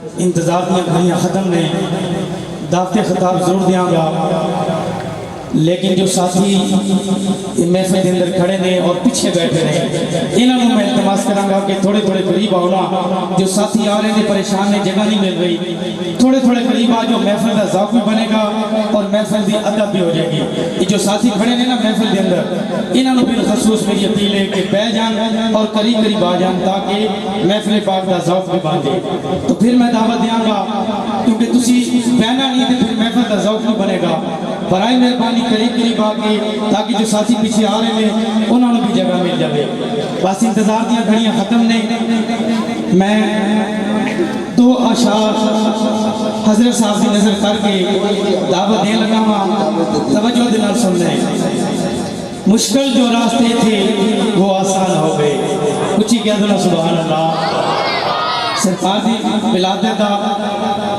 انتظار دیا گھڑیاں ختم نے دعوت خطاب ضرور دیاں گا، لیکن جو ساتھی محفل کے اندر کھڑے نے اور پیچھے بیٹھے نے انہوں میں التماس کراں گا کہ تھوڑے تھوڑے قریب آؤ نا، جو ساتھی آ رہے ہیں پریشان نے، جگہ نہیں مل رہی، تھوڑے تھوڑے قریب آ جو محفل کا ذوق بھی بنے گا اور محفل کی ادب بھی ہو جائے گی۔ یہ جو ساتھی کھڑے نے نا محفل کے اندر، انہوں بالخصوص میری اپیل ہے کہ بہ جان اور قریب قریب آ جان تاکہ محفل پاک کا ذوق بھی بن جائے۔ تو پھر میں دعوت دیاں گا کیونکہ تسی بہنا نہیں تو پھر محفل کا ذوق نہیں بنے گا، برائے مہربانی قریب قریب آ کے تاکہ جو ساتھی پیچھے آ رہے ہیں انہوں نے بھی جگہ مل جائے۔ بس انتظار دیا گھڑیاں ختم نے، میں دو اشعار حضرت صاحب کی نظر کر کے دعوت دین لگا ہوں، توجہ دل سن لیں۔ مشکل جو راستے تھے وہ آسان ہو گئے، کچھ ہی کہہ دو نا سبحان اللہ۔ سرکار دی ولادت دا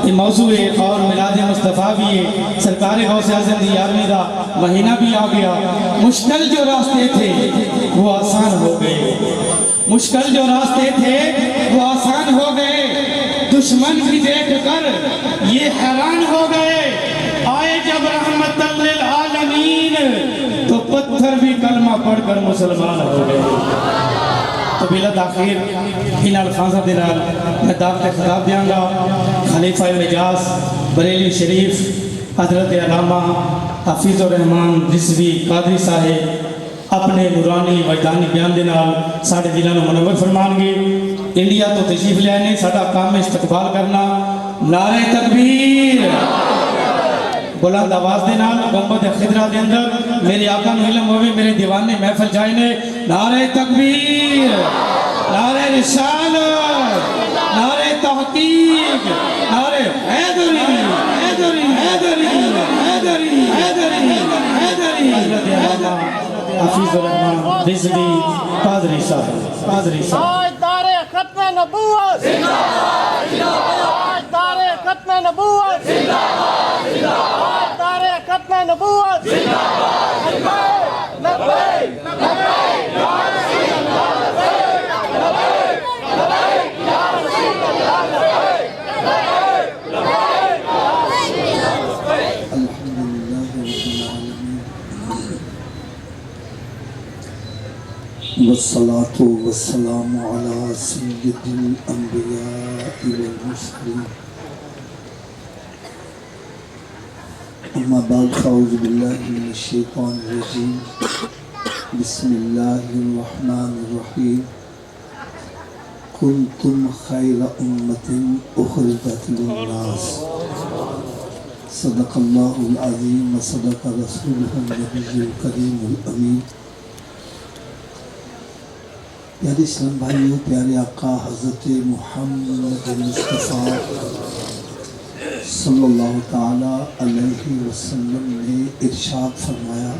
یہ موضوع ہے اور میلاد مصطفیٰ بھی ہے، سرکار غوث اعظم دی 11ویں دا مہینہ بھی آ گیا۔ مشکل جو راستے تھے وہ آسان ہو گئے، مشکل جو راستے تھے وہ آسان ہو گئے، دشمن بھی دیکھ کر یہ حیران ہو گئے، آئے جب رحمت للعالمین تو پتھر بھی کلمہ پڑھ کر مسلمان ہو گئے۔ تو بلا تاخیر ان الفاظوں کے نال میں دعوت خطاب دیاں گا۔ خلیفہ مجاز بریلی شریف حضرت علامہ حفیظ الرحمان رضوی قادری صاحب اپنے نورانی وجدانی بیان دے نال ساڑھے دلوں کو منور فرمان گے۔ انڈیا تو تشریف لے آنے، ساڑھا کام استقبال کرنا، نعرہ تکبیر بلند آواز دے نال گنبد خضرا دے اندر میرے آقا نو علم ہوئے، میرے دیوانے محفل جائے نے، نعرہ تکبیر، نعرہ رسالت، نعرہ تحقیق، نعرہ حیدری حیدری حیدری حیدری حیدری حیدری حضرت علامہ حفیظ الرحمان رضوی قادری صاحب، قادری صاحب۔ تاجدار ختم نبوت زندہ باد، تاجدار ختم نبوت زندہ باد، تاجدار ختم نبوت زندہ باد، لبیک لبیک لبیک یا رسول اللہ، لبیک لبیک لبیک یا رسول اللہ، لبیک لبیک لبیک یا رسول اللہ۔ الحمدللہ رب العالمین والصلاة والسلام علی سید الانبیاء والمرسلین، اما بعد فاعوذ باللہ من الشیطان الرجیم، بسم اللہ الرحمن الرحیم، کنتم خیر امت اخرجت للناس، صدق اللہ العظیم وصدق رسولہ النبی الکریم الامین۔ پیارے اسلام بھائیوں، پیارے آقا حضرت محمد مصطفیٰ صلی اللہ تعالیٰ علیہ وسلم نے ارشاد فرمایا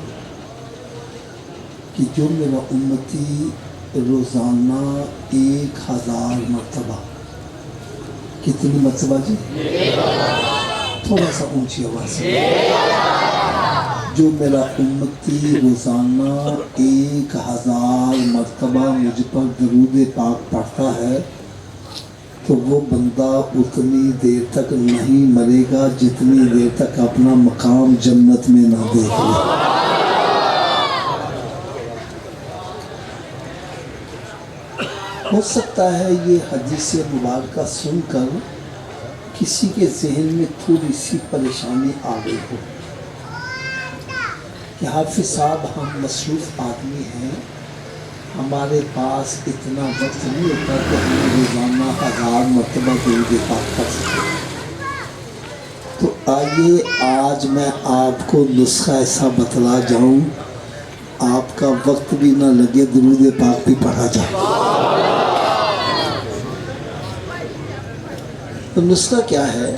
کہ جو میرا امتی روزانہ 1000 مرتبہ، کتنی مرتبہ جی؟ تھوڑا سا اونچی آواز سے، جو میرا امتی روزانہ 1000 مرتبہ مجھ پر درود پاک پڑھتا ہے تو وہ بندہ اتنی دیر تک نہیں مرے گا جتنی دیر تک اپنا مقام جنت میں نہ دیکھ لے۔ ہو سکتا ہے یہ حدیث مبارکہ سن کر کسی کے ذہن میں تھوڑی سی پریشانی آ گئی ہو کہ حافظ صاحب ہم مصروف آدمی ہیں، ہمارے پاس اتنا وقت نہیں ہوتا کہ ہم روزانہ 1000 مرتبہ درود پاک پڑھ سکیں۔ تو آئیے آج میں آپ کو نسخہ ایسا بتلا جاؤں آپ کا وقت بھی نہ لگے، درود پاک بھی پڑھا جائے۔ تو نسخہ کیا ہے؟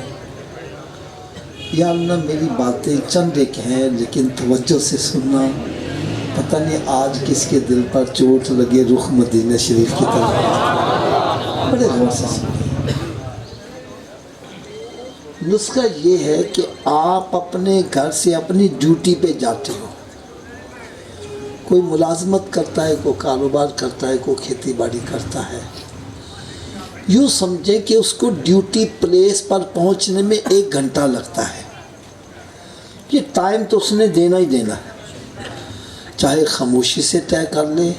یا اللہ میری باتیں چند ایک ہیں لیکن توجہ سے سننا، پتہ نہیں آج کس کے دل پر چوٹ لگے رخ مدینہ شریف کی طرف، بڑے غور سے سنیں۔ نسخہ یہ ہے کہ آپ اپنے گھر سے اپنی ڈیوٹی پہ جاتے ہو، کوئی ملازمت کرتا ہے، کوئی کاروبار کرتا ہے، کوئی کھیتی باڑی کرتا ہے، یوں سمجھے کہ اس کو ڈیوٹی پلیس پر پہنچنے میں 1 گھنٹہ لگتا ہے. یہ ٹائم تو اس نے دینا ہی دینا ہے، چاہے خاموشی سے طے کر لے،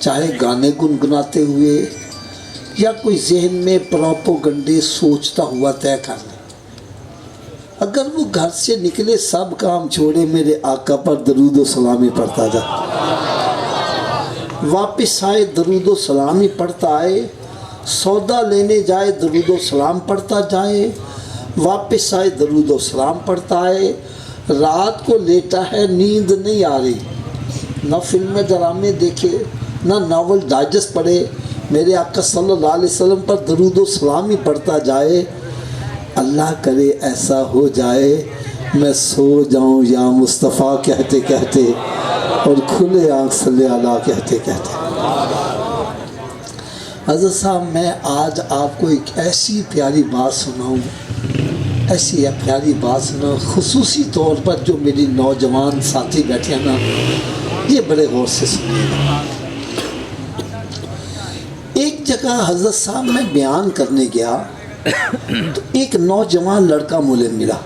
چاہے گانے گنگناتے ہوئے، یا کوئی ذہن میں پروپوگنڈے سوچتا ہوا طے کر لے. اگر وہ گھر سے نکلے سب کام چھوڑے میرے آقا پر درود و سلامی پڑھتا جائے، واپس آئے درود و سلامی پڑھتا آئے، سودا لینے جائے درود و سلام پڑھتا جائے، واپس آئے درود و سلام پڑھتا آئے، رات کو لیٹا ہے نیند نہیں آ رہی، نہ فلمیں ڈرامے دیکھے نہ ناول ڈائجسٹ پڑھے، میرے آقا صلی اللہ علیہ وسلم پر درود و سلام ہی پڑھتا جائے. اللہ کرے ایسا ہو جائے میں سو جاؤں یا مصطفیٰ کہتے کہتے اور کھلے آنکھ صلی اللہ کہتے کہتے. حضرت صاحب میں آج آپ کو ایک ایسی پیاری بات سناؤں، ایسی پیاری بات سناؤں، خصوصی طور پر جو میری نوجوان ساتھی بیٹھے ہیں نا، یہ بڑے غور سے سنیں. ایک جگہ حضرت صاحب میں بیان کرنے گیا تو ایک نوجوان لڑکا مجھے ملا،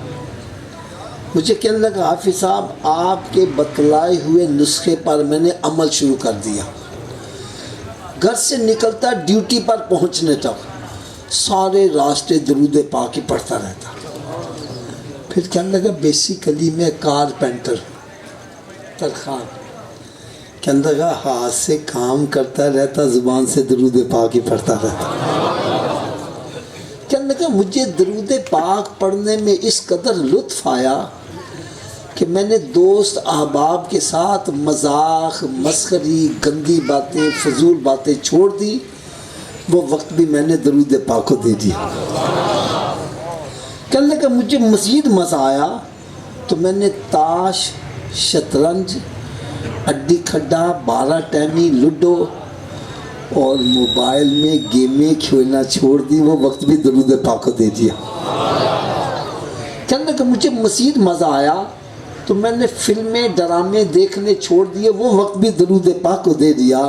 مجھے کہنے لگا حافظ صاحب آپ کے بتلائے ہوئے نسخے پر میں نے عمل شروع کر دیا. گھر سے نکلتا ڈیوٹی پر پہنچنے تک سارے راستے درود پاک ہی پڑھتا رہتا. پھر کہنے لگا بیسیکلی میں کارپینٹر ترخان، کہنے لگا ہاتھ سے کام کرتا رہتا زبان سے درود پاک ہی پڑھتا رہتا. کہنے لگا مجھے درود پاک پڑھنے میں اس قدر لطف آیا کہ میں نے دوست احباب کے ساتھ مذاق مسخری گندی باتیں فضول باتیں چھوڑ دی، وہ وقت بھی میں نے درود پاک کو دے دیا. کہنے لگا مجھے مزید مزہ آیا تو میں نے تاش شطرنج اڈی کھڈا 12 ٹیمی لوڈو اور موبائل میں گیمیں کھیلنا چھوڑ دی، وہ وقت بھی درود پاک کو دے دیا. کہنے لگا مجھے مزید مزہ آیا تو میں نے فلمیں ڈرامے دیکھنے چھوڑ دیے، وہ وقت بھی درود پاک کو دے دیا.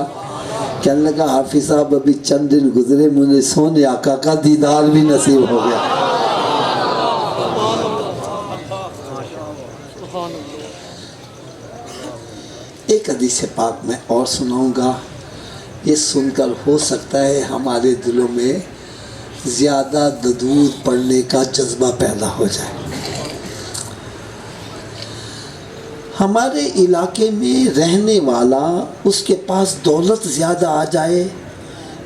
کہنے لگا حافظ صاحب ابھی چند دن گزرے مجھے سونے آقا کا دیدار بھی نصیب ہو گیا. ایک حدیث پاک میں اور سناؤں گا، یہ سن کر ہو سکتا ہے ہمارے دلوں میں زیادہ درود پڑھنے کا جذبہ پیدا ہو جائے. ہمارے علاقے میں رہنے والا اس کے پاس دولت زیادہ آ جائے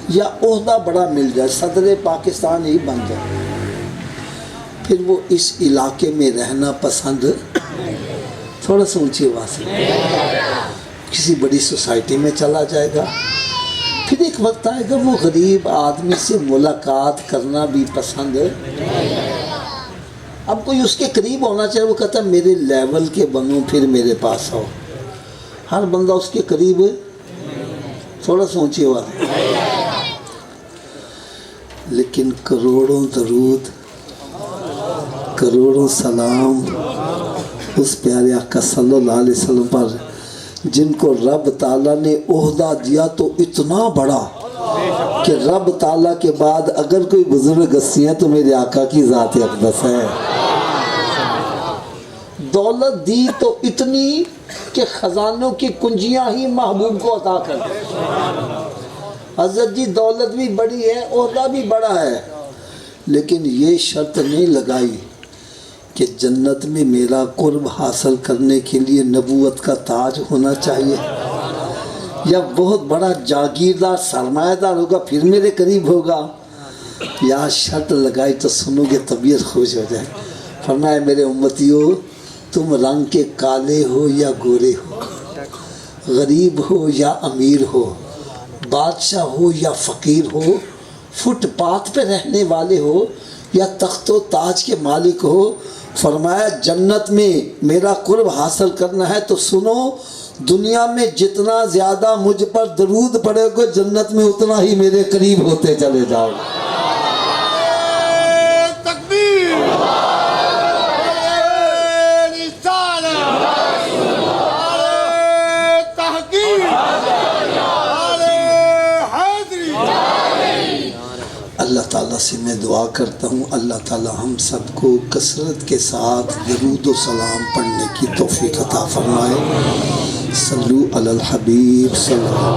یا عہدہ بڑا مل جائے، صدر پاکستان ہی بن جائے، پھر وہ اس علاقے میں رہنا پسند تھوڑا سا اونچی آواز سے کسی بڑی سوسائٹی میں چلا جائے گا. پھر ایک وقت آئے گا وہ غریب آدمی سے ملاقات کرنا بھی پسند. اب کوئی اس کے قریب ہونا چاہے، وہ کہتا ہے میرے لیول کے بنو پھر میرے پاس آؤ. ہر بندہ اس کے قریب تھوڑا سا اونچی آواز. لیکن کروڑوں درود کروڑوں سلام اس پیارے آقا صلی اللہ علیہ وسلم پر جن کو رب تعالیٰ نے عہدہ دیا تو اتنا بڑا کہ رب تعالیٰ کے بعد اگر کوئی بزرگ ہستی ہے تو میرے آقا کی ذات اقدس ہے. دولت دی تو اتنی کہ خزانوں کی کنجیاں ہی محبوب کو عطا کر دی. حضرت جی دولت بھی بڑی ہے عہدہ بھی بڑا ہے، لیکن یہ شرط نہیں لگائی کہ جنت میں میرا قرب حاصل کرنے کے لیے نبوت کا تاج ہونا چاہیے یا بہت بڑا جاگیردار سرمایہ دار ہوگا پھر میرے قریب ہوگا. یا شرط لگائی تو سنو گے طبیعت خوش ہو جائے. فرمایا میرے امتیو تم رنگ کے کالے ہو یا گورے ہو، غریب ہو یا امیر ہو، بادشاہ ہو یا فقیر ہو، فٹ پاتھ پہ رہنے والے ہو یا تخت و تاج کے مالک ہو، فرمایا جنت میں میرا قرب حاصل کرنا ہے تو سنو، دنیا میں جتنا زیادہ مجھ پر درود پڑے گا جنت میں اتنا ہی میرے قریب ہوتے چلے جاؤ. تکبیر، اللہ تعالیٰ سے میں دعا کرتا ہوں اللہ تعالیٰ ہم سب کو کثرت کے ساتھ درود و سلام پڑھنے کی توفیق عطا فرمائے. صلو علی الحبیب صلی اللہ.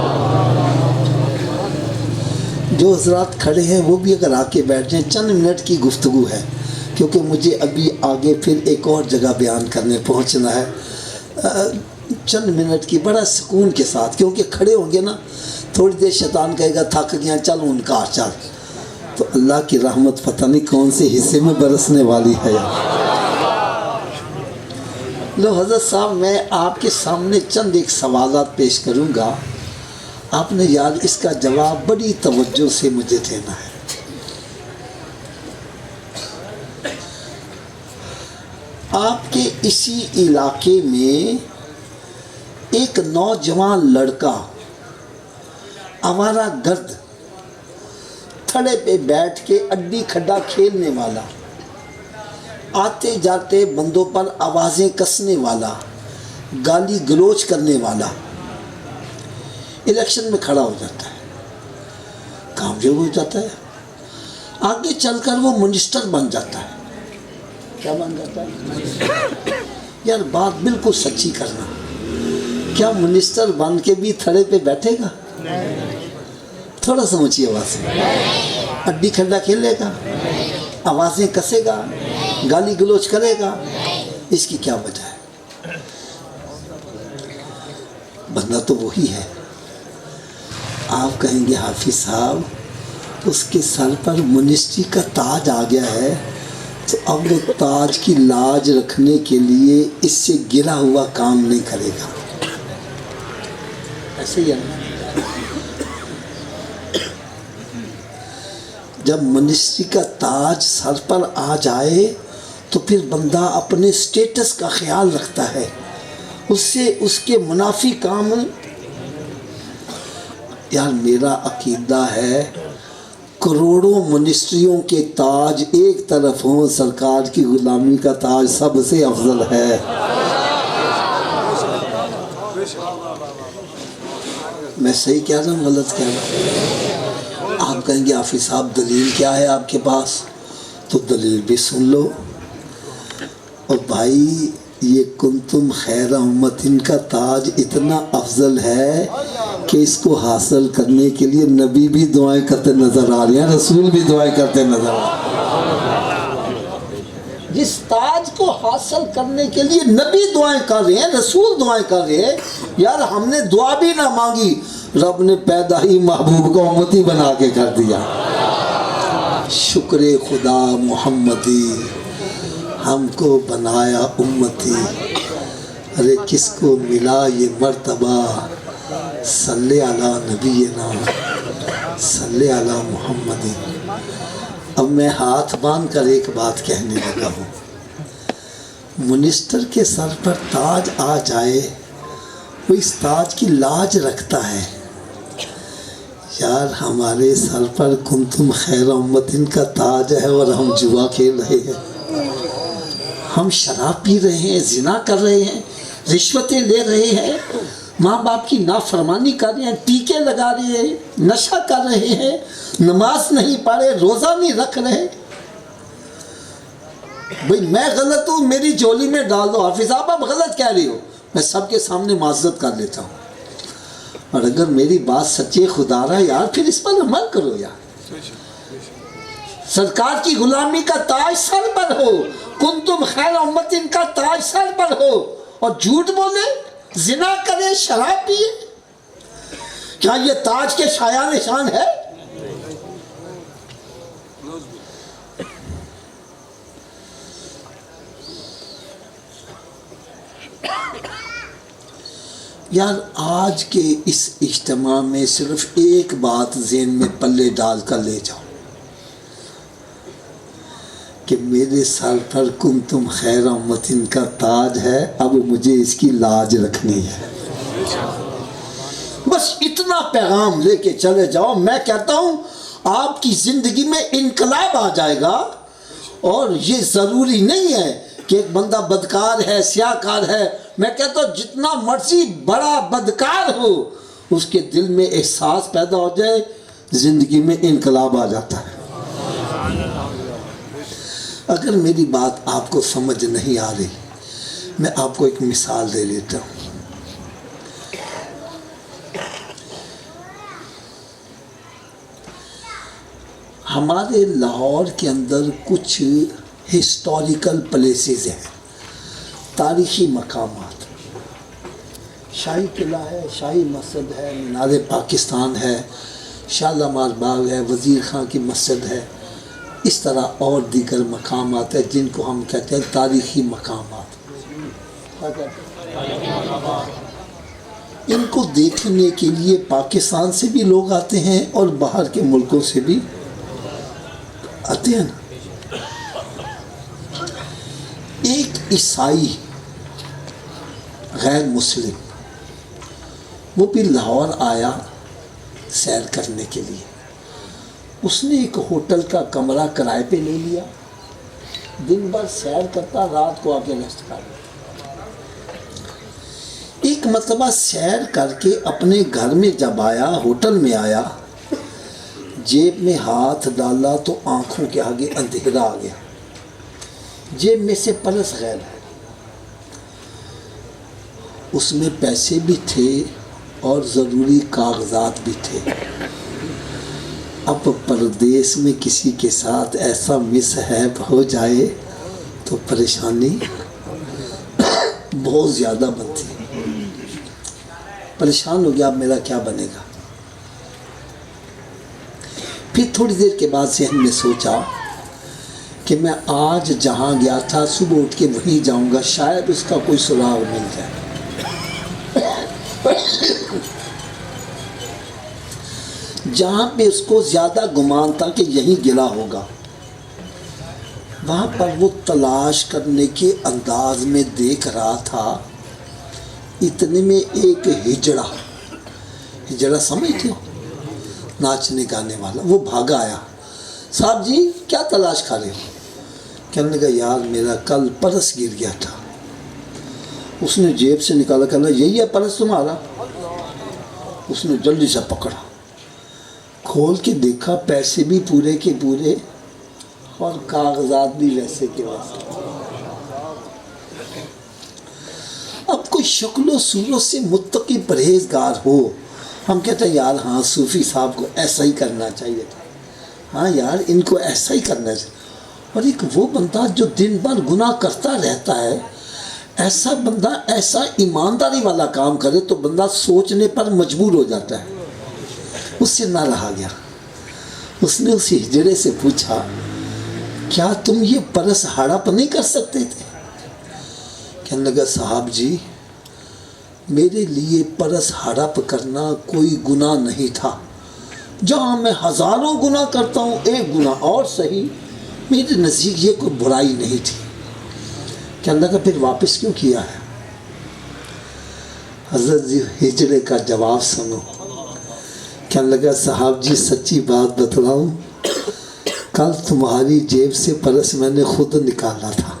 جو حضرات کھڑے ہیں وہ بھی اگر آ کے بیٹھ جائیں, چند منٹ کی گفتگو ہے کیونکہ مجھے ابھی آگے پھر ایک اور جگہ بیان کرنے پہنچنا ہے. چند منٹ کی بڑا سکون کے ساتھ, کیونکہ کھڑے ہوں گے نا تھوڑی دیر شیطان کہے گا تھک گیا چل ان کا چل, تو اللہ کی رحمت پتہ نہیں کون سے حصے میں برسنے والی ہے. لو حضرت صاحب میں آپ کے سامنے چند ایک سوالات پیش کروں گا, آپ نے یار اس کا جواب بڑی توجہ سے مجھے دینا ہے. آپ کے اسی علاقے میں ایک نوجوان لڑکا آوارہ گرد تھڑے پہ بیٹھ کے اڈی کھڈا کھیلنے والا, آتے جاتے بندوں پر آوازیں کسنے والا, گالی گلوچ کرنے والا, الیکشن میں کھڑا ہو جاتا ہے, کامیاب ہو جاتا ہے, آگے چل کر وہ منسٹر بن جاتا ہے. کیا بن جاتا ہے؟ یار بات بالکل سچی کرنا, کیا منسٹر بن کے بھی تھڑے پہ بیٹھے گا؟ تھوڑا سمجھیے آواز سے. اڈی کھڈا کھیلے گا, آوازیں کسے گا, گالی گلوچ کرے گا, اس کی کیا وجہ ہے؟ بندہ تو وہی ہے. آپ کہیں گے حافظ صاحب اس کے سر پر منسٹری کا تاج آ گیا ہے, تو اب وہ تاج کی لاج رکھنے کے لیے اس سے گرا ہوا کام نہیں کرے گا. ایسے ہی ہے. جب منسٹری کا تاج سر پر آ جائے تو پھر بندہ اپنے سٹیٹس کا خیال رکھتا ہے, اس سے اس کے منافی کام. یار میرا عقیدہ ہے کروڑوں منسٹریوں کے تاج ایک طرف ہوں, سرکار کی غلامی کا تاج سب سے افضل ہے. میں صحیح کہہ رہا ہوں غلط کہہ رہا ہوں؟ آپ کہیں گے حافظ صاحب دلیل کیا ہے آپ کے پاس؟ تو دلیل بھی سن لو. اور بھائی یہ کنتم خیر امتن کا تاج اتنا افضل ہے کہ اس کو حاصل کرنے کے لیے نبی بھی دعائیں کرتے نظر آ رہے ہیں, رسول بھی دعائیں کرتے نظر آ رہے ہیں. جس تاج کو حاصل کرنے کے لیے نبی دعائیں کر رہے ہیں, رسول دعائیں کر رہے ہیں, یار ہم نے دعا بھی نہ مانگی, رب نے پیدا ہی محبوب کو امتی بنا کے کر دیا. شکر خدا محمدی ہم کو بنایا امتی, ارے کس کو ملا یہ مرتبہ, صلی علی نبینا صلی علی محمدی. اب میں ہاتھ باندھ کر ایک بات کہنے لگا ہوں. منسٹر کے سر پر تاج آ جائے, وہ اس تاج کی لاج رکھتا ہے. یار ہمارے سر پر کنتم خیر امتن کا تاج ہے اور ہم جوا کھیل رہے ہیں, ہم شراب پی رہے ہیں, زنا کر رہے ہیں, رشوتیں لے رہے ہیں, ماں باپ کی نافرمانی کر رہے ہیں, ٹیکے لگا رہے ہیں, نشہ کر رہے ہیں, نماز نہیں پڑھے, روزہ نہیں رکھ رہے. بھئی میں غلط ہوں, میری جولی میں ڈال دو. حافظ صاحب آپ غلط کہہ رہے ہو, میں سب کے سامنے معذرت کر لیتا ہوں, اور اگر میری بات سچے خدا رہا یار پھر اس پر عمل کرو. یار سرکار کی غلامی کا تاج سر پر ہو, کنتم خیر امتن کا تاج سر پر ہو, اور جھوٹ بولے, زنا کرے, شراب پیے, کیا یہ تاج کے شایان نشان ہے؟ یار آج کے اس اجتماع میں صرف ایک بات ذہن میں پلے ڈال کر لے جاؤ کہ میرے سر پر کنتم خیر امتن کا تاج ہے, اب مجھے اس کی لاج رکھنی ہے. بس اتنا پیغام لے کے چلے جاؤ. میں کہتا ہوں آپ کی زندگی میں انقلاب آ جائے گا, اور یہ ضروری نہیں ہے کہ ایک بندہ بدکار ہے, سیاہکار ہے. میں کہتا ہوں جتنا مرضی بڑا بدکار ہو, اس کے دل میں احساس پیدا ہو جائے, زندگی میں انقلاب آ جاتا ہے. اگر میری بات آپ کو سمجھ نہیں آ رہی، میں آپ کو ایک مثال دے لیتا ہوں۔ ہمارے لاہور کے اندر کچھ ہسٹوریکل پلیسز ہیں، تاریخی مقامات، شاہی قلعہ ہے، شاہی مسجد ہے، مینار پاکستان ہے، شالیمار باغ ہے، وزیر خان کی مسجد ہے، اس طرح اور دیگر مقامات ہیں جن کو ہم کہتے ہیں تاریخی مقامات۔ ان کو دیکھنے کے لیے پاکستان سے بھی لوگ آتے ہیں اور باہر کے ملکوں سے بھی آتے ہیں۔ ایک عیسائی غیر مسلم وہ بھی لاہور آیا سیر کرنے کے لیے، اس نے ایک ہوٹل کا کمرہ کرائے پہ لے لیا، دن بھر سیر کرتا، رات کو آ کے ریسٹ کر لیا۔ ایک مرتبہ سیر کر کے اپنے گھر میں جب آیا، ہوٹل میں آیا، جیب میں ہاتھ ڈالا تو آنکھوں کے آگے اندھیرا آ گیا، جیب میں سے پرس غائب ہے، اس میں پیسے بھی تھے اور ضروری کاغذات بھی تھے۔ اب پردیس میں کسی کے ساتھ ایسا مس ہیپ ہو جائے تو پریشانی بہت زیادہ بنتی ہے۔ پریشان ہو گیا، اب میرا کیا بنے گا؟ پھر تھوڑی دیر کے بعد ذہن میں سوچا کہ میں آج جہاں گیا تھا صبح اٹھ کے وہیں جاؤں گا، شاید اس کا کوئی سراغ مل جائے۔ جہاں پہ اس کو زیادہ گمان تھا کہ یہیں گرا ہوگا، وہاں پر وہ تلاش کرنے کے انداز میں دیکھ رہا تھا، اتنے میں ایک ہجڑا سمجھتے ہو، ناچنے گانے والا، وہ بھاگا آیا۔ صاحب جی کیا تلاش کر رہے ہو؟ کہنے لگا یار میرا کل پرس گر گیا تھا۔ اس نے جیب سے نکالا، کہنا یہی ہے پرس تمہارا؟ اس نے جلدی سے پکڑا، کھول کے دیکھا، پیسے بھی پورے کے پورے اور کاغذات بھی ویسے کے ویسے۔ اب کوئی شکل و صورت سے متقی پرہیزگار ہو، ہم کہتے ہیں یار ہاں صوفی صاحب کو ایسا ہی کرنا چاہیے تھا، ہاں یار ان کو ایسا ہی کرنا چاہیے۔ اور ایک وہ بندہ جو دن بھر گناہ کرتا رہتا ہے، ایسا بندہ ایسا ایمانداری والا کام کرے تو بندہ سوچنے پر مجبور ہو جاتا ہے۔ اس سے نہ رہا گیا، اس نے اس ہجڑے سے پوچھا کیا تم یہ پرس ہڑپ نہیں کر سکتے تھے؟ کہنے لگا صاحب جی میرے لیے پرس ہڑپ کرنا کوئی گناہ نہیں تھا، جہاں میں ہزاروں گناہ کرتا ہوں ایک گناہ اور صحیح، میرے نزدیک یہ کوئی برائی نہیں تھی۔ کہنے لگا پھر واپس کیوں کیا ہے؟ حضرت جی ہجڑے کا جواب سنو۔ کہنے لگا صاحب جی سچی بات بتلاؤں، کل تمہاری جیب سے پرس میں نے خود نکالا تھا،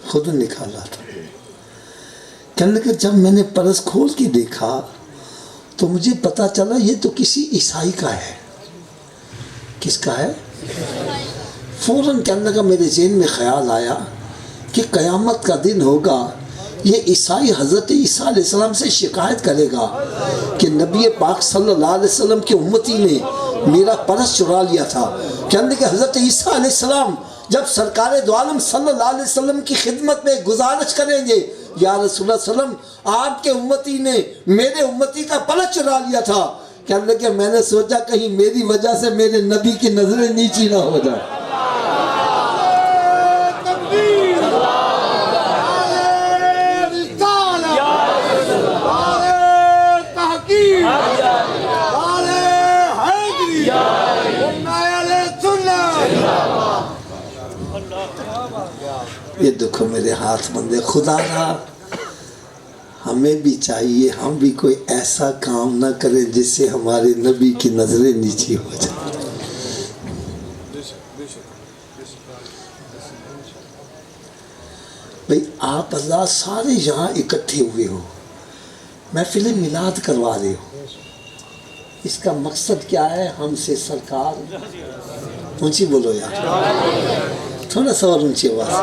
خود نکالا تھا۔ کہنے لگا جب میں نے پرس کھول کے دیکھا تو مجھے پتا چلا یہ تو کسی عیسائی کا ہے۔ کس کا ہے؟ فوراً کہنے لگا میرے ذہن میں خیال آیا کہ قیامت کا دن ہوگا، یہ عیسائی حضرت عیسیٰ علیہ السلام سے شکایت کرے گا کہ نبی پاک صلی اللہ علیہ وسلم کے امتی نے میرا پرس چرا لیا تھا۔ کہنے لگا حضرت عیسیٰ علیہ السلام جب سرکار دو عالم صلی اللہ علیہ وسلم کی خدمت میں گزارش کریں گے یا رسول اللہ صلی اللہ علیہ وسلم آپ کے امتی نے میرے امتی کا پرس چرا لیا تھا، کہنے لگا میں نے سوچا کہیں میری وجہ سے میرے نبی کی نظریں نیچی نہ ہو جائے۔ یہ دیکھو میرے ہاتھ بندے، خدا را ہمیں بھی چاہیے ہم بھی کوئی ایسا کام نہ کریں جس سے ہمارے نبی کی نظریں نیچی ہو جائیں۔ بھئی آپ اللہ سارے یہاں اکٹھے ہوئے ہو، محفل میلاد کروا رہے ہو، اس کا مقصد کیا ہے؟ ہم سے سرکار، اونچی بولو یار، تھوڑا سا اور اونچی آواز،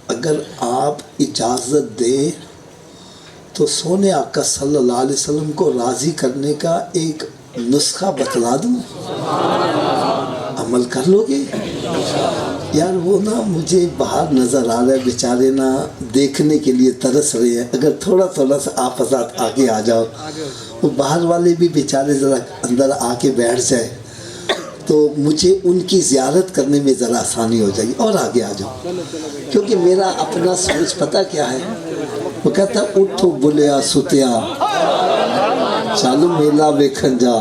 اگر آپ اجازت دیں تو سونے آقا صلی اللہ علیہ وسلم کو راضی کرنے کا ایک نسخہ بتلا دوں، عمل کر لو گے؟ یار وہ نا مجھے باہر نظر آ رہا ہے، بیچارے نا دیکھنے کے لیے ترس رہے ہیں، اگر تھوڑا تھوڑا سا آپ حضرات آگے آ جاؤ، وہ باہر والے بھی بیچارے ذرا اندر آ کے بیٹھ جائے تو مجھے ان کی زیارت کرنے میں ذرا آسانی ہو جائے گی، اور آگے آ جاؤ، کیونکہ میرا اپنا سوچ پتہ کیا ہے، وہ کہتا اٹھو بولیا ستیا چالو میلا ویکھن جا،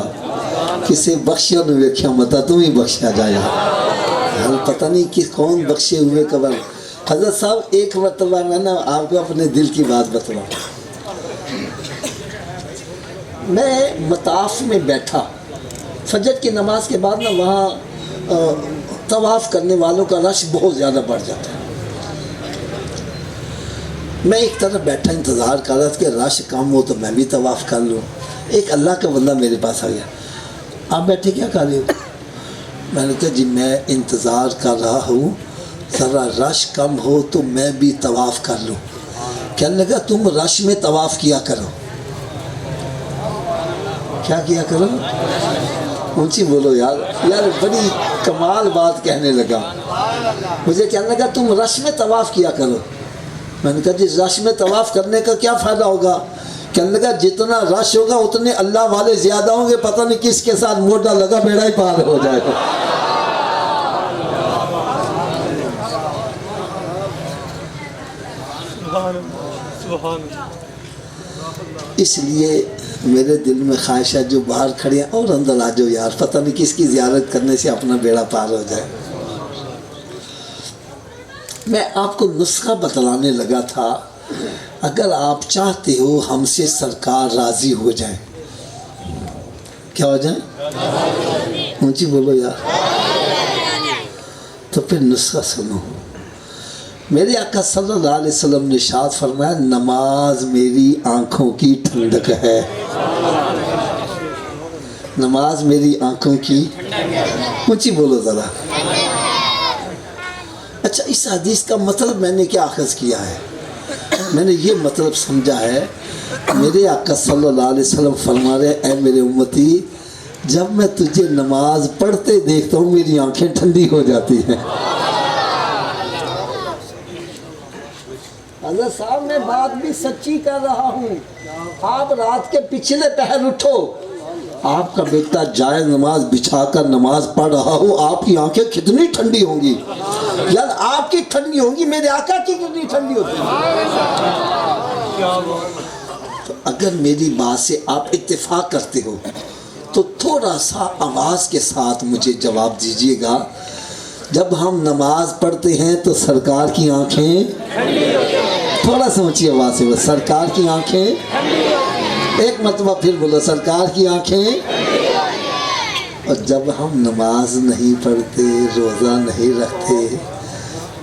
کسے بخشیا نو ویکھیا متا تم ہی بخشیا جایا، حال پتہ نہیں کہ کون بخشے ہوئے قبر۔ حضرت صاحب ایک مرتبہ میں نا آپ کو اپنے دل کی بات بتلاؤں، میں مطاف میں بیٹھا، فجر کی نماز کے بعد نا وہاں طواف کرنے والوں کا رش بہت زیادہ بڑھ جاتا ہے، میں ایک طرف بیٹھا انتظار کر رہا تھا کہ رش کم ہو تو میں بھی طواف کر لوں، ایک اللہ کا بندہ میرے پاس آ گیا، آپ بیٹھے کیا کر رہے ہو؟ میں نے کہا جی میں انتظار کر رہا ہوں ذرا رش کم ہو تو میں بھی طواف کر لوں، کہنے لگا تم رش میں طواف کیا کرو، کیا کیا کرو؟ اونچی بولو یار، یار بڑی کمال بات کہنے لگا، مجھے کہنے لگا تم رش میں طواف کیا کرو، میں نے کہا جی رش میں طواف کرنے کا کیا فائدہ ہوگا؟ کہنے لگا جتنا رش ہوگا اتنے اللہ والے زیادہ ہوں گے، پتہ نہیں کس کے ساتھ موڈا لگا بیڑا ہی پار ہو جائے گا۔ اس لیے میرے دل میں خواہش ہے جو باہر کھڑے ہیں اور اندر آ جاؤ یار، پتہ نہیں کس کی زیارت کرنے سے اپنا بیڑا پار ہو جائے۔ میں آپ کو نسخہ بتلانے لگا تھا، اگر آپ چاہتے ہو ہم سے سرکار راضی ہو جائیں، کیا ہو جائیں؟ اونچی بولو یار، تو پھر نسخہ سنو۔ میرے آقا صلی اللہ علیہ وسلم نے ارشاد فرمایا نماز میری آنکھوں کی ٹھنڈک ہے، نماز میری آنکھوں کی، اونچی بولو ذرا۔ اچھا اس حدیث کا مطلب میں نے کیا اخذ کیا ہے؟ میں نے یہ مطلب سمجھا ہے، میرے آقا صلی اللہ علیہ وسلم فرما رہے اے میرے امتی، جب میں تجھے نماز پڑھتے دیکھتا ہوں میری آنکھیں ٹھنڈی ہو جاتی ہیں۔ حضرت صاحب میں بات بھی سچی کر رہا ہوں، آپ رات کے پچھلے پہر اٹھو، آپ کا بیٹا جائے نماز بچھا کر نماز پڑھ رہا ہو، آپ کی آنکھیں کتنی ٹھنڈی ہوں گی، یار آپ کی ٹھنڈی ہوں گی، میرے آقا کی کتنی ٹھنڈی ہوتی ہے۔ تو اگر میری بات سے آپ اتفاق کرتے ہو تو تھوڑا سا آواز کے ساتھ مجھے جواب دیجیے گا، جب ہم نماز پڑھتے ہیں تو سرکار کی آنکھیں، تھوڑا سا اونچی آواز سے بس، سرکار کی آنکھیں، ایک مرتبہ پھر بولو سرکار کی آنکھیں، اور جب ہم نماز نہیں پڑھتے، روزہ نہیں رکھتے،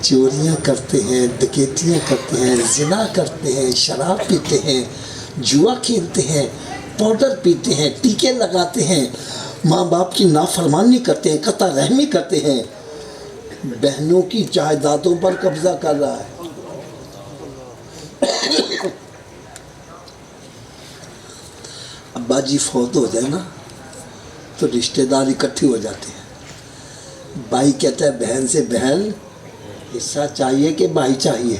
چوریاں کرتے ہیں، ڈکیتیاں کرتے ہیں، زنا کرتے ہیں، شراب پیتے ہیں، جوا کھیلتے ہیں، پاؤڈر پیتے ہیں، ٹیکے لگاتے ہیں، ماں باپ کی نافرمانی کرتے ہیں، قطع رحمی کرتے ہیں، بہنوں کی جائیدادوں پر قبضہ کر رہا ہے، ابا جی فوت ہو جائے نا تو رشتہ دار اکٹھے ہو جاتے ہیں، بھائی کہتا ہے بہن سے بہن حصہ چاہیے کہ بھائی چاہیے،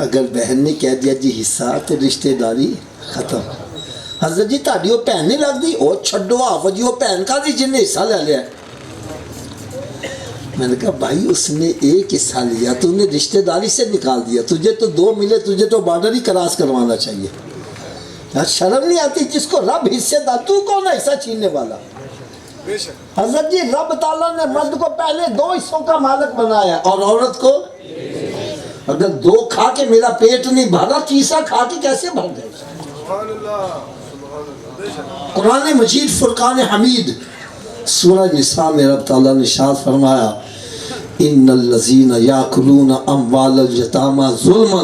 اگر بہن نے کہہ دیا جی حصہ تو رشتہ داری ختم۔ حضرت جی تاڑی وہ بہن نہیں لگ دی، وہ چھڈو آفو جی وہ بہن کا دی جن نے حصہ لے لیا۔ میں نے کہا بھائی اس نے ایک حصہ لیا، تو نے رشتہ داری سے نکال دیا، تجھے تو دو ملے، تجھے تو بارڈر ہی کراس کروانا چاہیے، یار شرم نہیں آتی؟ جس کو رب حصے دار، تو کون ہے حصہ چھیننے والا؟ حضرت جی رب تعالیٰ نے مرد کو پہلے 2 حصوں کا مالک بنایا اور عورت کو، اگر 2 کھا کے میرا پیٹ نہیں بھرا، تیسرا کھا کے کیسے بھر جائے؟ قرآن مجید فرقان حمید سورہ نساء میں رب تعالیٰ نے ارشاد فرمایا ان الذین یاکلون اموال الیتامی ظلما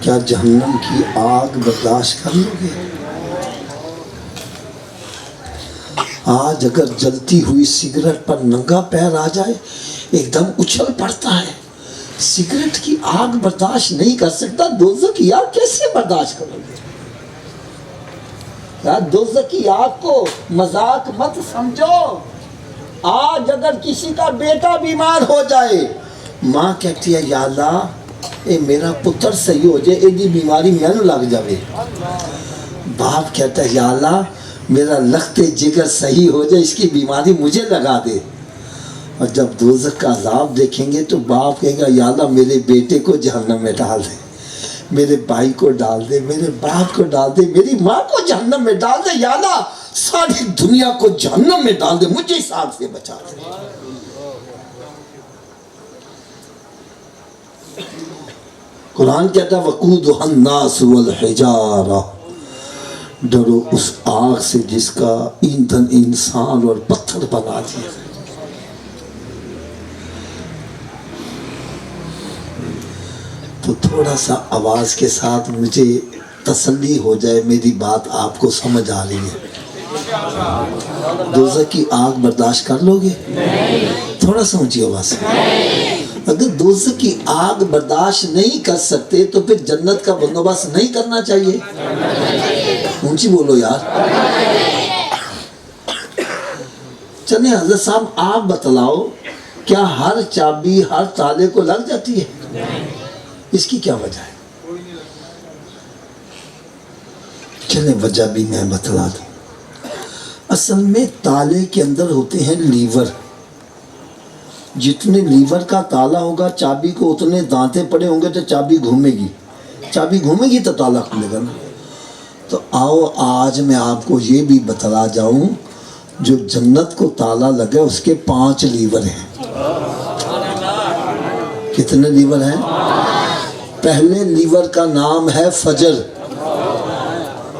کیا جہنم کی آگ برداشت کر لو گے؟ آج اگر جلتی ہوئی سگریٹ پر ننگا پیر آ جائے ایک دم اچھل پڑتا ہے. سگریٹ کی آگ برداشت نہیں کر سکتا، دوزخ کی آگ کیسے برداشت کرو گے؟ دوزخ کی آگ کو مذاق مت سمجھو. آج اگر کسی کا بیٹا بیمار ہو جائے، ماں کہتی ہے یا اللہ اے میرا پتر صحیح ہو جائے، ایڈی بیماری مینوں لگ جائے. باپ کہتا ہے یا اللہ میرا لخت جگر صحیح ہو جائے، اس کی بیماری مجھے لگا دے. اور جب دوزخ کا عذاب دیکھیں گے تو باپ کہے گا یا اللہ میرے بیٹے کو جہنم میں ڈال دے، میرے بھائی کو ڈال دے، میرے باپ کو ڈال دے، میری ماں کو جہنم میں ڈال دے، یا اللہ ساری دنیا کو جہنم میں ڈال دے، مجھے اس آگ سے بچا دے. قرآن کہتا ہے وقودھا الناس والحجارہ، ڈرو اس آگ سے جس کا ایندھن انسان اور پتھر بنا دیا. تو تھوڑا سا آواز کے ساتھ مجھے تسلی ہو جائے میری بات آپ کو سمجھ آ رہی ہے. دوزخ کی آگ برداشت کر لو گے؟ تھوڑا سا اونچی آواز سے. اگر دوزخ کی آگ برداشت نہیں کر سکتے تو پھر جنت کا بندوبست نہیں کرنا چاہیے؟ اونچی بولو یار. چلیں حضرت صاحب آپ بتلاؤ، کیا ہر چابی ہر تالے کو لگ جاتی ہے؟ اس کی کیا وجہ ہے؟ چلیں وجہ بھی میں بتلا دوں. اصل میں تالے کے اندر ہوتے ہیں لیور. جتنے لیور کا تالا ہوگا چابی کو اتنے دانتے پڑے ہوں گے تو چابی گھومے گی. چابی گھومے گی تو تالا کھلے گا نا. تو آؤ آج میں آپ کو یہ بھی بتلا جاؤں، جو جنت کو تالا لگے اس کے 5 لیور ہیں. کتنے لیور ہیں؟ پہلے لیور کا نام ہے فجر،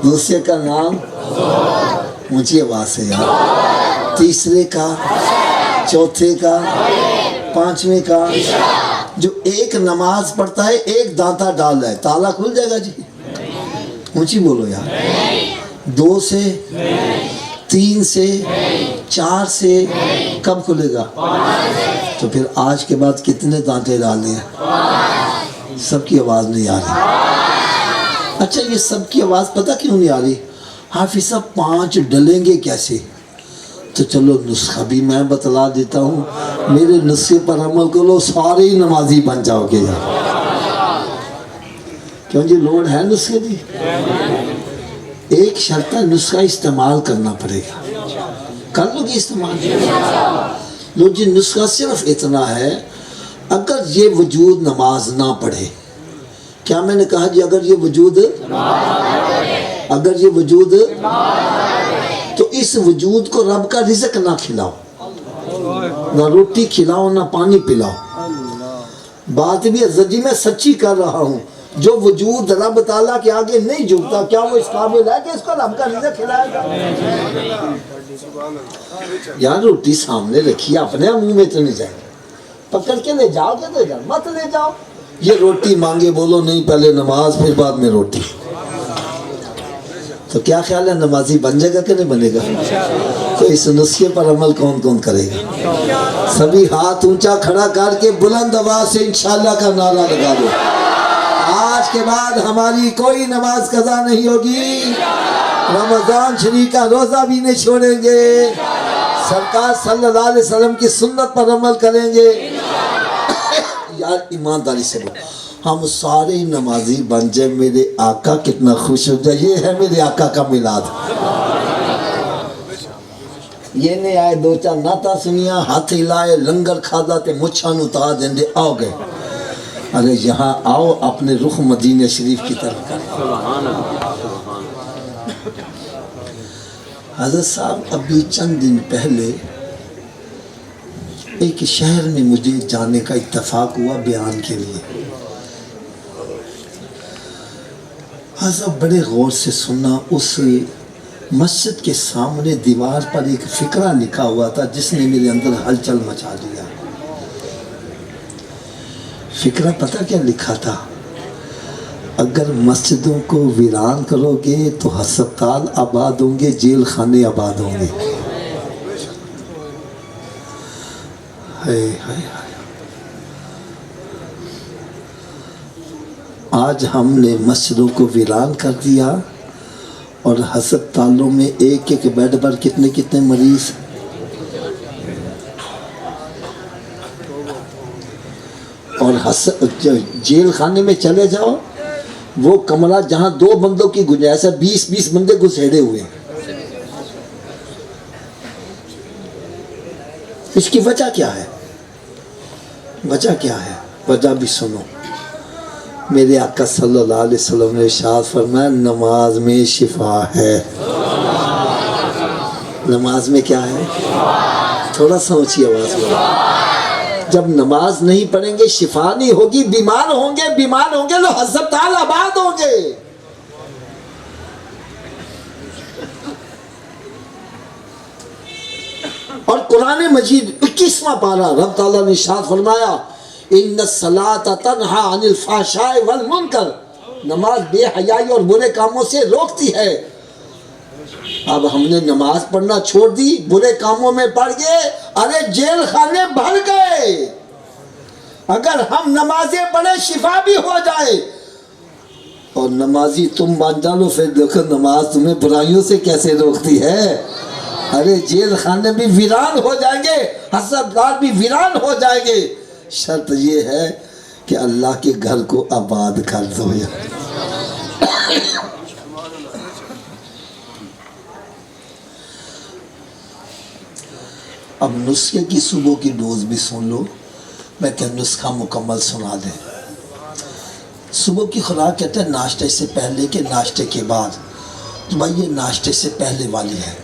دوسرے کا نام اونچی آواز سے یار، تیسرے کا، چوتھے کا، 5ویں کا. جو ایک نماز پڑھتا ہے ایک دانتا ڈال رہا ہے تالا کھل جائے گا جی؟ اونچی بولو یار. 2 سے، 3 سے، 4 سے کب کھلے گا؟ تو پھر آج کے بعد کتنے دانتے ڈالنے ہیں؟ سب کی آواز نہیں آ رہی. اچھا یہ سب کی آواز پتہ کیوں نہیں آ رہی؟ حافظ صاحب 5 ڈلیں گے کیسے؟ تو چلو نسخہ بھی میں بتلا دیتا ہوں، میرے نسخے پر عمل کرو سارے ہی نمازی بن جاؤ گے یار. کیوں جی لوڈ ہے نسخے دی؟ ایک شرط ہے نسخہ استعمال کرنا پڑے گا. کر لو گے استعمال؟ لو جی نسخہ صرف اتنا ہے، اگر یہ وجود نماز نہ پڑھے. کیا میں نے کہا جی؟ اگر یہ وجود، اگر یہ وجود، تو اس وجود کو رب کا رزق نہ کھلاؤ، نہ روٹی کھلاؤ نہ پانی پلاؤ. بات بھی جی میں سچی کر رہا ہوں. جو وجود رب تعالیٰ کے آگے نہیں جھکتا، کیا وہ اس قابل ہے کہ اس کو رب کا رزق کھلائے گا؟ یار روٹی سامنے رکھی، اپنے منہ میں تو نہیں جائے، پکڑ کے لے جاؤ کہ لے جاؤ، مت لے جاؤ. یہ روٹی مانگے بولو نہیں، پہلے نماز پھر بعد میں روٹی. تو کیا خیال ہے نمازی بن جائے گا کہ نہیں بنے گا؟ تو اس نسخے پر عمل کون کون کرے گا؟ سبھی ہاتھ اونچا کھڑا کر کے بلند آواز سے انشاءاللہ کا نعرہ لگا دو. آج کے بعد ہماری کوئی نماز قضا نہیں ہوگی، رمضان شریف کا روزہ بھی نہیں چھوڑیں گے، سرکار صلی اللہ علیہ وسلم کی سنت پر عمل کریں گے. یار ایمانداری سے بول، ہم سارے نمازی بن جائے، میرے آقا کتنا خوش ہو جائے. یہ ہے میرے آقا کا میلاد. یہ نہیں آئے 2-4 نعتاں سنیاں، ہاتھ ہلائے، لنگر کھادا تے مچھاں نوں تا دیندے آؤ گئے. ارے یہاں آؤ، اپنے رخ مدینہ شریف کی طرف کریں. حضرت صاحب ابھی چند دن پہلے ایک شہر میں مجھے جانے کا اتفاق ہوا بیان کے لیے. حضرت بڑے غور سے سنا. اس مسجد کے سامنے دیوار پر ایک فقرہ لکھا ہوا تھا جس نے میرے اندر ہلچل مچا دیا. فقرہ پتہ کیا لکھا تھا؟ اگر مسجدوں کو ویران کرو گے تو ہسپتال آباد ہوں گے، جیل خانے آباد ہوں گے۔ ہائے ہائے ہائے۔ آج ہم نے مسجدوں کو ویران کر دیا اور ہسپتالوں میں ایک ایک بیڈ پر کتنے کتنے مریض، اور جیل خانے میں چلے جاؤ، وہ کمرہ جہاں 2 بندوں کی گنجائش ہے 20 بندے گھسیڑے ہوئے ہیں۔ اس کی وجہ کیا ہے؟ وجہ کیا ہے؟ وجہ بھی سنو۔ میرے آقا صلی اللہ علیہ وسلم نے ارشاد فرمایا نماز میں شفا ہے۔ نماز میں کیا ہے؟ تھوڑا سا اونچی آواز میں۔ جب نماز نہیں پڑھیں گے شفا نہیں ہوگی، بیمار ہوں گے تو ہسپتال آباد ہوں گے۔ اور قرآن مجید 21واں پارہ رب تعالیٰ نے ارشاد فرمایا ان الصلاۃ تنہا عن الفحشاء والمنکر، نماز بے حیائی اور برے کاموں سے روکتی ہے۔ اب ہم نے نماز پڑھنا چھوڑ دی، برے کاموں میں پڑ گئے، ارے جیل خانے بھر گئے۔ اگر ہم نمازیں پڑھیں شفا بھی ہو جائے، اور نمازی تم مان جانو، پھر دیکھو نماز تمہیں برائیوں سے کیسے روکتی ہے۔ ارے جیل خانے بھی ویران ہو جائیں گے، ہسپتال بھی ویران ہو جائیں گے، شرط یہ ہے کہ اللہ کے گھر کو آباد کر دو۔ اب نسخے کی صبح کی ڈوز بھی سن لو، میں کہ نسخہ مکمل سنا دیں۔ صبح کی خوراک کہتے ہیں ناشتے سے پہلے کہ ناشتے کے بعد، تو بھائی یہ ناشتے سے پہلے والی ہے۔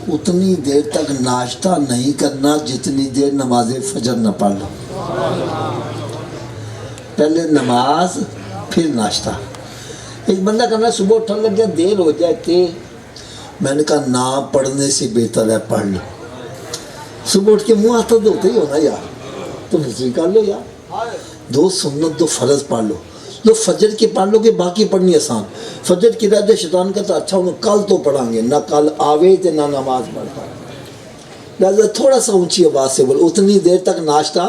اتنی دیر تک ناشتہ نہیں کرنا جتنی دیر نماز فجر نہ پڑھ لو۔ پہلے نماز پھر ناشتہ۔ ایک بندہ کہنا صبح اٹھنے لگ گیا دیر ہو جاتی، میں نے کہا نہ پڑھنے سے بہتر ہے پڑھ لو۔ صبح اٹھ کے منہ ہاتھ دھوتے ہی ہونا یار، تو وضو کر لو یار، 2 سنت 2 فرض پڑھ لو، جو فجر کی پڑھ لو گے باقی پڑھنی آسان۔ فجر کی رہ جائے شیطان کہتا اچھا انہوں کل تو پڑھیں گے، نہ کل آوے تے نہ نماز پڑھ پائے، لہذا تھوڑا سا اونچی آواز سے بول، اتنی دیر تک ناشتہ۔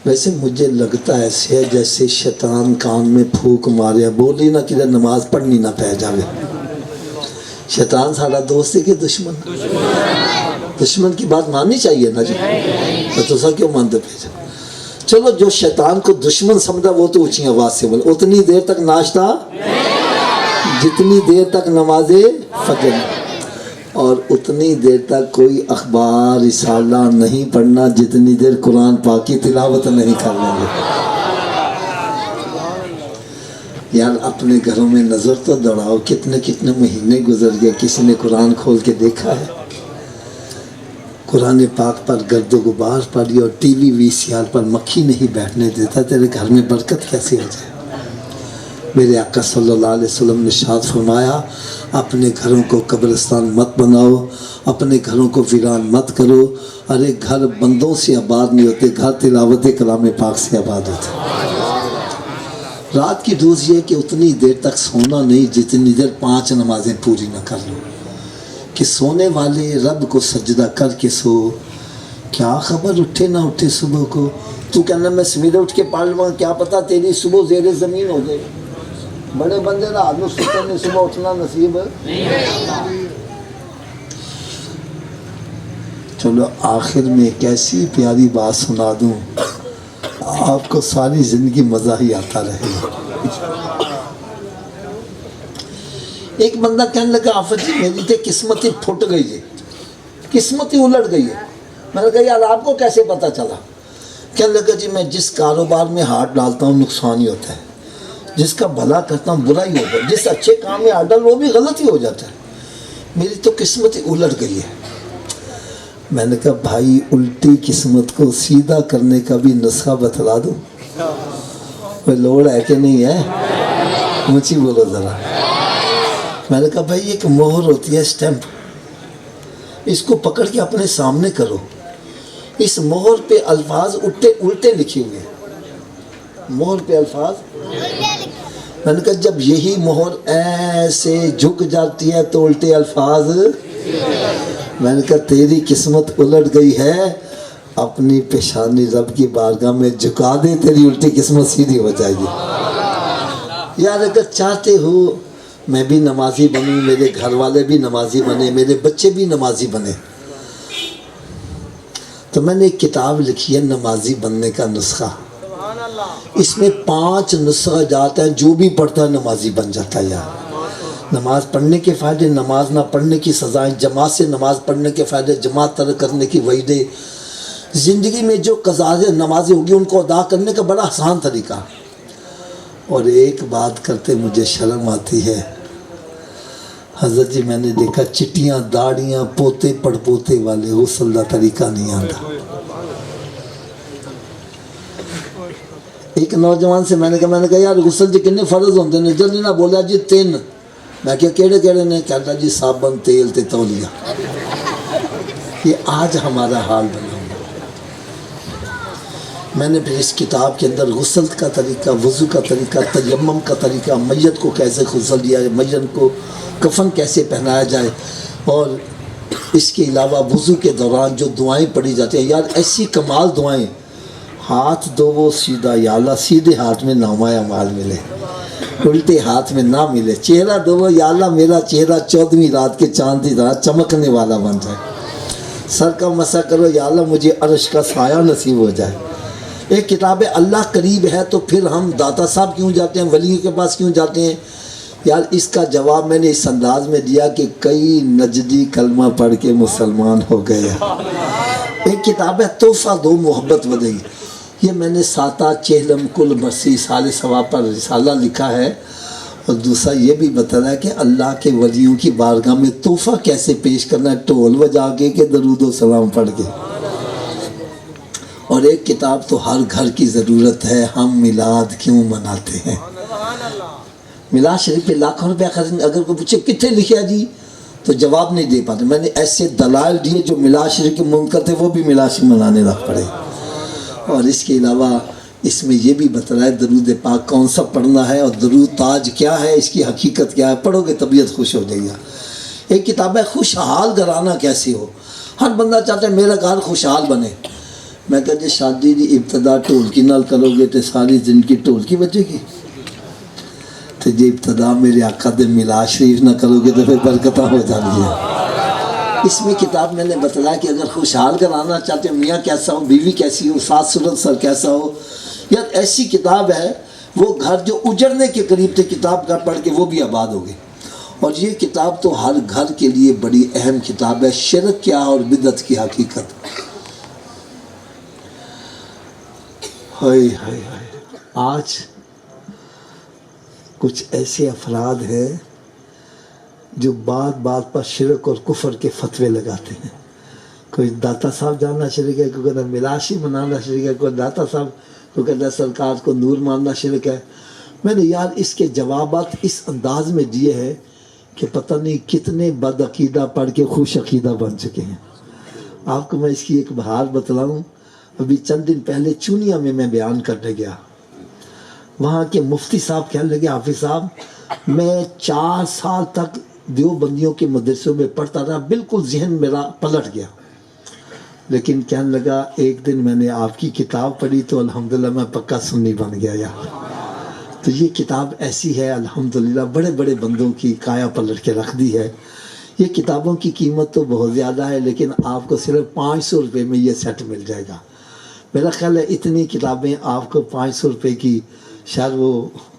ویسے مجھے لگتا ایسے ہے جیسے شیطان کان میں پھوک مارے، بولی نہ کدھر نماز پڑھنی نہ پہ جاوے۔ شیطان سارا دوست ہے کہ دشمن؟ دشمن کی بات ماننی چاہیے نا جی، تو سا کیوں مانتے پہ جا؟ چلو جو شیطان کو دشمن سمجھا وہ تو اونچی آواز سے بول، اتنی دیر تک ناشتہ جتنی دیر تک نماز فجر، اور اتنی دیر تک کوئی اخبار رسالہ نہیں پڑھنا جتنی دیر قرآن پاک کی تلاوت نہیں کرنا ہے۔ یار اپنے گھروں میں نظر تو دوڑاؤ، کتنے کتنے مہینے گزر گئے، کسی نے قرآن کھول کے دیکھا ہے؟ قرآن پاک پر گرد و غبار پڑی اور ٹی وی VCR پر مکھی نہیں بیٹھنے دیتا، تیرے گھر میں برکت کیسے ہو جائے؟ میرے آقا صلی اللہ علیہ وسلم نے ارشاد فرمایا اپنے گھروں کو قبرستان مت بناؤ، اپنے گھروں کو ویران مت کرو۔ ارے گھر بندوں سے آباد نہیں ہوتے، گھر تلاوت کلام پاک سے آباد ہوتے۔ رات کی ڈوز یہ کہ اتنی دیر تک سونا نہیں جتنی دیر 5 نمازیں پوری نہ کر لو، کہ سونے والے رب کو سجدہ کر کے سو، کیا خبر اٹھے نہ اٹھے صبح کو، تو کہنا میں سویرے اٹھ کے پڑھ لوں، کیا پتہ تیری صبح زیر زمین ہو جائے۔ بڑے بندے رات میں سوتے نے صبح اٹھنا نصیب چلو آخر میں ایک ایسی پیاری بات سنا دوں آپ کو ساری زندگی مزہ ہی آتا رہے گا۔ ایک بندہ کہنے لگا آفت جی میری تے قسمت ہی پھٹ گئی ہے، قسمت ہی الٹ گئی ہے۔ میں نے کہا یار آپ کو کیسے پتہ چلا؟ کہنے لگا جی میں جس کاروبار میں ہاتھ ڈالتا ہوں نقصان ہی ہوتا ہے، جس کا بھلا کرتا ہوں برا ہی ہوتا ہے، جس اچھے کام میں ہاتھ ڈال وہ بھی غلط ہی ہو جاتا ہے، میری تو قسمت ہی الٹ گئی ہے۔ میں نے کہا بھائی الٹی قسمت کو سیدھا کرنے کا بھی نسخہ بتلا دوں، کوئی لوڑ ہے کہ نہیں ہے؟ اونچی بولو ذرا۔ میں نے کہا بھائی ایک مہر ہوتی ہے اسٹیمپ، اس کو پکڑ کے اپنے سامنے کرو، اس مہر پہ الفاظ الٹے لکھے ہوئے ہیں، مہر پہ الفاظ۔ میں نے کہا جب یہی مہر ایسے جھک جاتی ہے تو الٹے الفاظ، میں نے کہا تیری قسمت الٹ گئی ہے، اپنی پیشانی رب کی بارگاہ میں جھکا دے، تیری الٹی قسمت سیدھی ہو جائے گی۔ یار اگر چاہتے ہو میں بھی نمازی بنوں، میرے گھر والے بھی نمازی بنے، میرے بچے بھی نمازی بنے، تو میں نے ایک کتاب لکھی ہے نمازی بننے کا نسخہ۔ اس میں 5 نسخہ جات ہیں، جو بھی پڑھتا ہے نمازی بن جاتا ہے۔ یار نماز پڑھنے کے فائدے، نماز نہ پڑھنے کی سزائیں، جماعت سے نماز پڑھنے کے فائدے، جماعت ترک کرنے کی وعیدیں، زندگی میں جو قضائے نمازیں ہوگی ان کو ادا کرنے کا بڑا آسان طریقہ۔ اور ایک بات کرتے مجھے شرم آتی ہے حضرت جی، میں نے دیکھا چٹیاں داڑیاں پوتے پڑ پوتے والے غسل کا طریقہ نہیں آتا۔ ایک نوجوان سے میں نے کہا یار غسل جی کنے فرض ہوندے نے؟ جلدی نہ بولا جی 3۔ میں کہا کیڑے کیڑے نے؟ کہتا جی صابن، تیل تے تولیہ۔ یہ آج ہمارا حال بنا۔ میں نے پھر اس کتاب کے اندر غسل کا طریقہ، وضو کا طریقہ، تیمم کا طریقہ، میت کو کیسے غسل دیا جائے، میت کو کفن کیسے پہنایا جائے، اور اس کے علاوہ وضو کے دوران جو دعائیں پڑھی جاتی ہیں، یار ایسی کمال دعائیں۔ ہاتھ دھوو سیدھا، یا اللہ سیدھے ہاتھ میں نامہ اعمال ملے، الٹے ہاتھ میں نہ ملے۔ چہرہ دھوو، یا اللہ میرا چہرہ 14ویں رات کے چاند کی طرح چمکنے والا بن جائے۔ سر کا مسح کرو، یا اللہ مجھے عرش کا سایہ نصیب ہو جائے۔ ایک کتاب ہے اللہ قریب ہے تو پھر ہم داتا صاحب کیوں جاتے ہیں، ولیوں کے پاس کیوں جاتے ہیں؟ یار اس کا جواب میں نے اس انداز میں دیا کہ کئی نجدی کلمہ پڑھ کے مسلمان ہو گئے۔ ایک کتاب ہے تحفہ دو محبت ودئی، یہ میں نے ساتا چہلم کل مرسی سال ثواب پر رسالہ لکھا ہے، اور دوسرا یہ بھی بتانا ہے کہ اللہ کے ولیوں کی بارگاہ میں تحفہ کیسے پیش کرنا ہے، ٹول بجا کے کہ درود و سلام پڑھ کے۔ اور ایک کتاب تو ہر گھر کی ضرورت ہے، ہم میلاد کیوں مناتے ہیں۔ میلاد شریف پہ لاکھوں روپیہ خرچ، اگر کوئی پوچھے کتنے لکھا جی تو جواب نہیں دے پاتے۔ میں نے ایسے دلائل دیے جو میلاد شریف کے منکر تھے وہ بھی میلاد شریف منانے لگ پڑے۔ اور اس کے علاوہ اس میں یہ بھی بتایا درود پاک کون سا پڑھنا ہے، اور درود تاج کیا ہے، اس کی حقیقت کیا ہے، پڑھو گے طبیعت خوش ہو جائے گا۔ ایک کتاب ہے خوشحال گھرانہ کیسے ہو، ہر بندہ چاہتا ہے میرا گھر خوشحال بنے۔ میں کہا جی شادی دی ابتدا ڈھولکی نال کرو گے تو ساری زندگی ڈھولکی بچے گی، تو جی ابتدا میرے آقا دے میلاد شریف نہ کرو گے تو پھر برکتاں ہو جاتی ہیں۔ اس میں کتاب میں نے بتلایا کہ اگر خوشحال گھرانہ چاہتے ہو، میاں کیسا ہو، بیوی کیسی ہو، ساس سسر سر کیسا ہو، یار ایسی کتاب ہے، وہ گھر جو اجڑنے کے قریب تھے کتاب کا پڑھ کے وہ بھی آباد ہو گئے۔ اور یہ کتاب تو ہر گھر کے لیے بڑی اہم کتاب ہے، شرک کیا اور بدعت کی حقیقت۔ ہائے ہائے ہائے، آج کچھ ایسے افراد ہیں جو بات بات پر شرک اور کفر کے فتوے لگاتے ہیں۔ کوئی داتا صاحب جاننا شرک ہے، کوئی کہتا ہے میلاشی منانا شرک ہے، کوئی داتا صاحب کو کہتا ہے سرکار کو نور ماننا شرک ہے۔ میں نے یار اس کے جوابات اس انداز میں دیے ہیں کہ پتہ نہیں کتنے بد عقیدہ پڑھ کے خوش عقیدہ بن چکے ہیں۔ آپ کو میں اس کی ایک بہار بتلاؤں، ابھی چند دن پہلے چونیا میں بیان کرنے گیا، وہاں کے مفتی صاحب کہنے لگے حافظ صاحب میں 4 سال تک دیوبندیوں کے مدرسوں میں پڑھتا رہا، بالکل ذہن میرا پلٹ گیا، لیکن کہنے لگا ایک دن میں نے آپ کی کتاب پڑھی تو الحمدللہ میں پکا سنی بن گیا یار۔ تو یہ کتاب ایسی ہے الحمدللہ بڑے بڑے بندوں کی کایا پلٹ کے رکھ دی ہے۔ یہ کتابوں کی قیمت تو بہت زیادہ ہے، لیکن آپ کو صرف 500 روپے میں یہ سیٹ مل جائے گا۔ میرا خیال ہے اتنی کتابیں آپ کو 500 روپے کی شاید وہ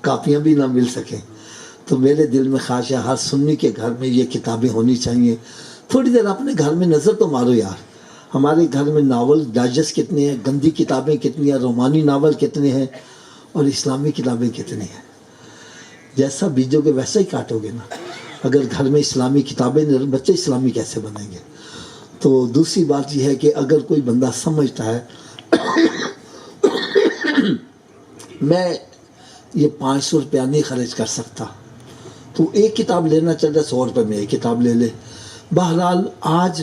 کاپیاں بھی نہ مل سکیں۔ تو میرے دل میں خواہش ہے ہر سنی کے گھر میں یہ کتابیں ہونی چاہیے۔ تھوڑی دیر اپنے گھر میں نظر تو مارو یار، ہمارے گھر میں ناول ڈائجسٹ کتنے ہیں، گندی کتابیں کتنی ہیں، رومانی ناول کتنے ہیں، اور اسلامی کتابیں کتنی ہیں۔ جیسا بیجو گے ویسا ہی کاٹو گے نا۔ اگر گھر میں اسلامی کتابیں نہیں، بچے اسلامی کیسے بنیں گے؟ تو دوسری بات یہ ہے کہ اگر کوئی بندہ سمجھتا ہے میں یہ 500 روپیہ نہیں خرچ کر سکتا، تو ایک کتاب لینا چاہتا ہے 100 روپے میں ایک کتاب لے لے۔ بہرحال آج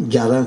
11